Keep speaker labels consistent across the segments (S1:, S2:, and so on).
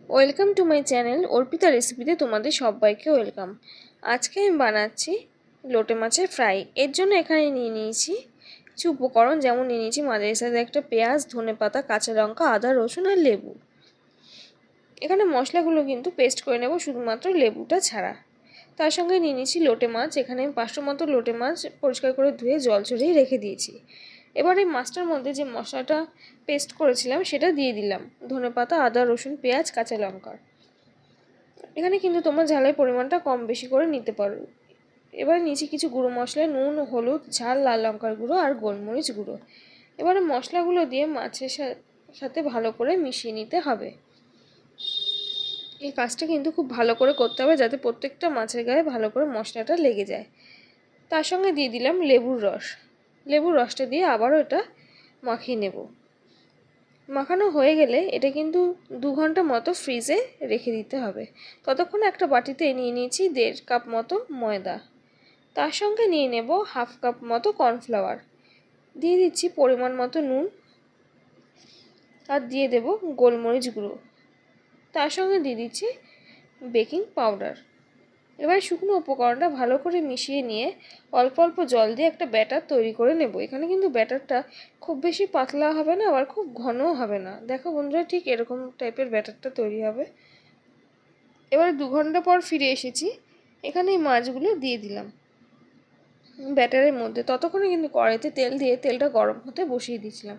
S1: Welcome to my channel Arpita রেসিপিতে তোমাদের সবাইকে ওয়েলকাম। আজকে আমি বানাচ্ছি লোটে মাছের ফ্রাই। এর জন্য এখানে নিয়ে নিয়েছি কিছু উপকরণ, যেমন নিয়ে নিয়েছি মাঝারি সাইজের একটা পেঁয়াজ, ধনেপাতা, কাঁচা লঙ্কা, আদা, রসুন আর লেবু। এখানে মশলাগুলো কিন্তু পেস্ট করে নেব, শুধুমাত্র লেবুটা ছাড়া। তার সঙ্গে নিয়ে নিয়েছি লোটে মাছ। এখানে আমি 500 মতো লোটে মাছ পরিষ্কার করে ধুয়ে জল ছড়িয়ে রেখে দিয়েছি। এবার এই মাছটার মধ্যে যে মশলাটা পেস্ট করেছিলাম সেটা দিয়ে দিলাম, ধনেপাতা, আদা, রসুন, পেঁয়াজ, কাঁচা লঙ্কা। এখানে কিন্তু তোমরা ঝালের পরিমাণটা কম বেশি করে নিতে পারো। এবার নিচে কিছু গুঁড়ো মশলা, নুন, হলুদ, ঝাল, লাল লঙ্কার গুঁড়ো আর গোলমরিচ গুঁড়ো। এবারে মশলাগুলো দিয়ে মাছের সাথে ভালো করে মিশিয়ে নিতে হবে। এই কাজটা কিন্তু খুব ভালো করে করতে হবে, যাতে প্রত্যেকটা মাছের গায়ে ভালো করে মশলাটা লেগে যায়। তার সঙ্গে দিয়ে দিলাম লেবুর রস। লেবুর রসটা দিয়ে আবারও এটা মাখিয়ে নেব। মাখানো হয়ে গেলে এটা কিন্তু 2 ঘন্টা মতো ফ্রিজে রেখে দিতে হবে। ততক্ষণে একটা বাটিতে নিয়ে নিয়েছি 1.5 কাপ মতো ময়দা। তার সঙ্গে নিয়ে নেব 1/2 কাপ মতো কর্নফ্লাওয়ার। দিয়ে দিচ্ছি পরিমাণ মতো নুন আর দিয়ে দেব গোলমরিচ গুঁড়ো। তার সঙ্গে দিয়ে দিচ্ছি বেকিং পাউডার। এবার শুকনো উপকরণটা ভালো করে মিশিয়ে নিয়ে অল্প অল্প জল দিয়ে একটা ব্যাটার তৈরি করে নেব। এখানে কিন্তু ব্যাটারটা খুব বেশি পাতলা হবে না, আবার খুব ঘনও হবে না। দেখো বন্ধুরা, ঠিক এরকম টাইপের ব্যাটারটা তৈরি হবে। এবারে 2 ঘন্টা পর ফিরে এসেছি। এখানে এই মাছগুলো দিয়ে দিলাম ব্যাটারের মধ্যে। ততক্ষণে কিন্তু কড়াইতে তেল দিয়ে তেলটা গরম হতে বসিয়ে দিয়েছিলাম।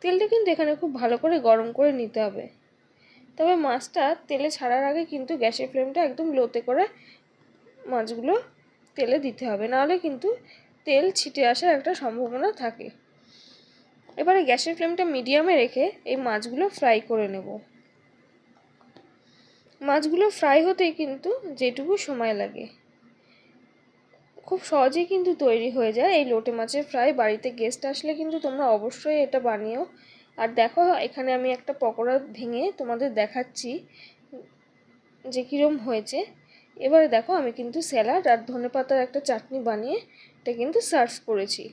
S1: তেলটা কিন্তু এখানে খুব ভালো করে গরম করে নিতে হবে। তবে মাছটা তেলে ছাড়ার আগে কিন্তু গ্যাসের ফ্লেমটা একদম লোতে করে মাছগুলো তেলে দিতে হবে, নাহলে কিন্তু তেল ছিটে আসার একটা সম্ভাবনা থাকে। এবারে গ্যাসের ফ্লেমটা মিডিয়ামে রেখে এই মাছগুলো ফ্রাই করে নেব। মাছগুলো ফ্রাই হতেই কিন্তু যেটুকু সময় লাগে, খুব সহজেই কিন্তু তৈরি হয়ে যায় এই লোটে মাছের ফ্রাই। বাড়িতে গেস্ট আসলে কিন্তু তোমরা অবশ্যই এটা বানিও। আর দেখো, এখানে আমি একটা পকোড়া ভেঙে তোমাদের দেখাচ্ছি যে কীরকম হয়েছে। এবারে দেখো, আমি কিন্তু স্যালাড আর ধনেপাতার একটা চাটনি বানিয়ে এটা কিন্তু সার্ভ করেছি।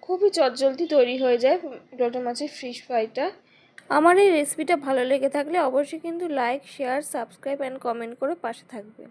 S1: খুবই চটজলদি তৈরি হয়ে যায় লোটে মাছের ফিশ ফ্রাইটা। আমার এই রেসিপিটা ভালো লেগে থাকলে অবশ্যই কিন্তু like, share, subscribe and comment করে পাশে থাকবেন।